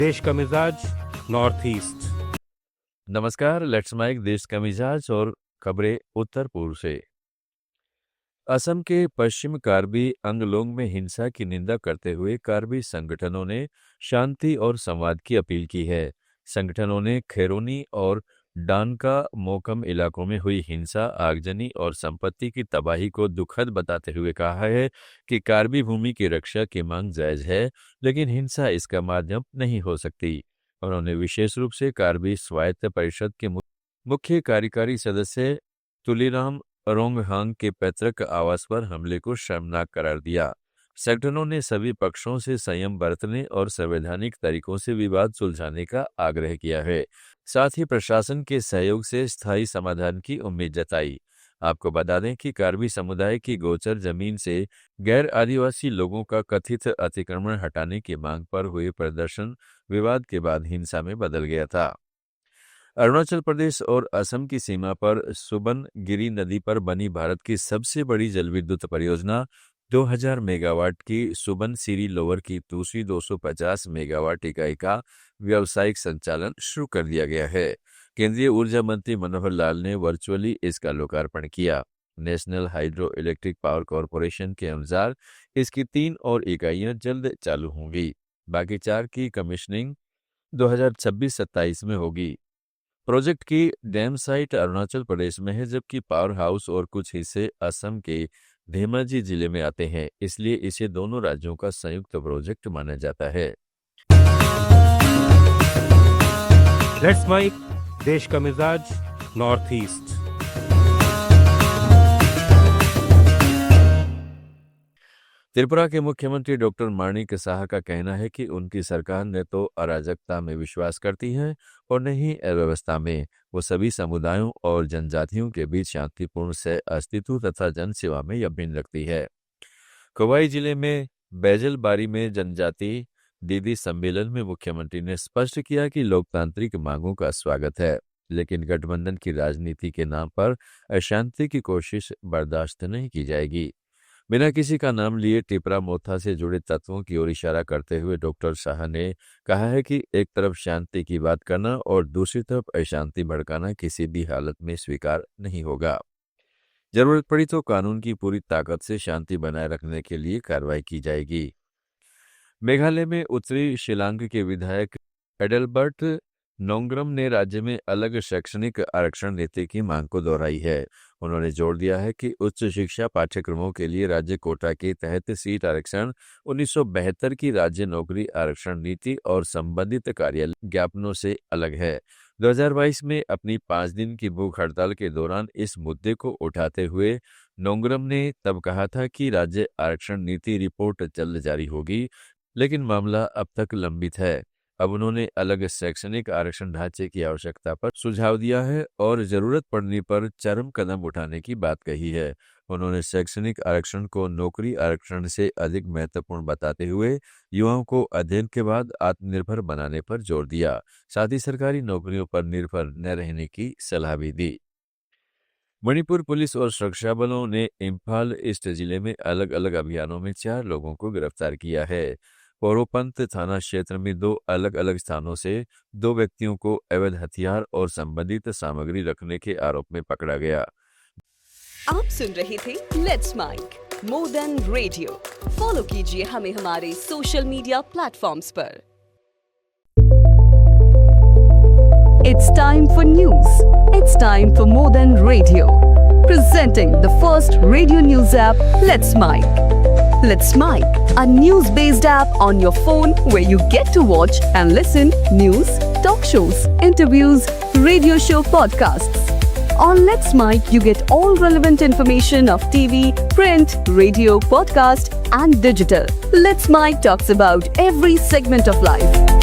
देश का मिजाज नॉर्थ ईस्ट। नमस्कार, लेट्स माइक देश का मिजाज और खबरें उत्तर पूर्व से। असम के पश्चिम कार्बी अंगलोंग में हिंसा की निंदा करते हुए कार्बी संगठनों ने शांति और संवाद की अपील की है। संगठनों ने खैरोनी और डानका मोकम इलाकों में हुई हिंसा, आगजनी और संपत्ति की तबाही को दुखद बताते हुए कहा है कि कार्बी भूमि की रक्षा की मांग जायज है, लेकिन हिंसा इसका माध्यम नहीं हो सकती। उन्होंने विशेष रूप से कार्बी स्वायत्त परिषद के मुख्य कार्यकारी सदस्य तुलीराम रोंगहांग के पैतृक आवास पर हमले को शर्मनाक करार दिया। संगठनों ने सभी पक्षों से संयम बरतने और संवैधानिक तरीकों से विवाद सुलझाने का आग्रह किया है। साथ ही प्रशासन के सहयोग से स्थायी समाधान की उम्मीद जताई। आपको बता दें कि कार्बी समुदाय की गोचर जमीन से गैर आदिवासी लोगों का कथित अतिक्रमण हटाने की मांग पर हुए प्रदर्शन विवाद के बाद हिंसा में बदल गया था। अरुणाचल प्रदेश और असम की सीमा पर सुबनगिरी नदी पर बनी भारत की सबसे बड़ी जलविद्युत परियोजना 2000 मेगावाट की सुबनसिरी लोअर की दूसरी 250 मेगावाट इकाई का व्यावसायिक संचालन शुरू कर दिया गया है। केंद्रीय ऊर्जा मंत्री मनोहर लाल ने वर्चुअली इसका लोकार्पण किया। National hydro electric power corporation के अनुसार इसकी 3 और इकाइयां जल्द चालू होंगी। बाकी 4 की कमीशनिंग 2026-27 में होगी। प्रोजेक्ट की डैम साइट अरुणाचल प्रदेश में है, जबकि पावर हाउस और कुछ हिस्से असम के धेमाजी जिले में आते हैं, इसलिए इसे दोनों राज्यों का संयुक्त प्रोजेक्ट माना जाता है। लेट्स माइक देश का मिजाज नॉर्थ ईस्ट। त्रिपुरा के मुख्यमंत्री डॉक्टर माणिक साहा का कहना है कि उनकी सरकार न तो अराजकता में विश्वास करती है और न ही अव्यवस्था में। वो सभी समुदायों और जनजातियों के बीच शांतिपूर्ण सह अस्तित्व तथा जनसेवा में यकीन रखती है। कोवाई जिले में बैजलबारी में जनजाति दीदी सम्मेलन में मुख्यमंत्री ने स्पष्ट किया कि लोकतांत्रिक मांगों का स्वागत है, लेकिन गठबंधन की राजनीति के नाम पर अशांति की कोशिश बर्दाश्त नहीं की जाएगी। बिना किसी का नाम लिए टिपरा मोथा से जुड़े तत्वों की ओर इशारा करते हुए डॉक्टर शाह ने कहा है कि एक तरफ शांति की बात करना और दूसरी तरफ अशांति भड़काना किसी भी हालत में स्वीकार नहीं होगा। जरूरत पड़ी तो कानून की पूरी ताकत से शांति बनाए रखने के लिए कार्रवाई की जाएगी। मेघालय में उत्तरी शिलांग के विधायक एडलबर्ट नोंगरम ने राज्य में अलग शैक्षणिक आरक्षण नीति की मांग को दोहराई है। उन्होंने जोर दिया है कि उच्च शिक्षा पाठ्यक्रमों के लिए राज्य कोटा के तहत सीट आरक्षण 1972 की राज्य नौकरी आरक्षण नीति और संबंधित कार्यालय ज्ञापनों से अलग है। 2022 में अपनी 5 दिन की भूख हड़ताल के दौरान इस मुद्दे को उठाते हुए नोंगरम ने तब कहा था कि राज्य आरक्षण नीति रिपोर्ट जल्द जारी होगी, लेकिन मामला अब तक लंबित है। अब उन्होंने अलग शैक्षणिक आरक्षण ढांचे की आवश्यकता पर सुझाव दिया है और जरूरत पड़ने पर चरम कदम उठाने की बात कही है। उन्होंने शैक्षणिक आरक्षण को नौकरी आरक्षण से अधिक महत्वपूर्ण बताते हुए युवाओं को अध्ययन के बाद आत्मनिर्भर बनाने पर जोर दिया। साथ ही सरकारी नौकरियों पर निर्भर न रहने की सलाह भी दी। मणिपुर पुलिस और सुरक्षा बलों ने इम्फाल ईस्ट जिले में अलग अलग अभियानों में 4 लोगों को गिरफ्तार किया है। पोरोपंत थाना क्षेत्र में 2 अलग अलग स्थानों से 2 व्यक्तियों को अवैध हथियार और संबंधित सामग्री रखने के आरोप में पकड़ा गया। आप सुन रहे थे let's make more than radio. Follow कीजिए हमें हमारे सोशल मीडिया प्लेटफॉर्म्स पर। It's time for news. It's time for more than radio. Presenting the first radio news app, Let's Mic. Let's Mic, a news-based app on your phone where you get to watch and listen news, talk shows, interviews, radio show podcasts. On Let's Mic, you get all relevant information of TV, print, radio, podcast, and digital. Let's Mic talks about every segment of life.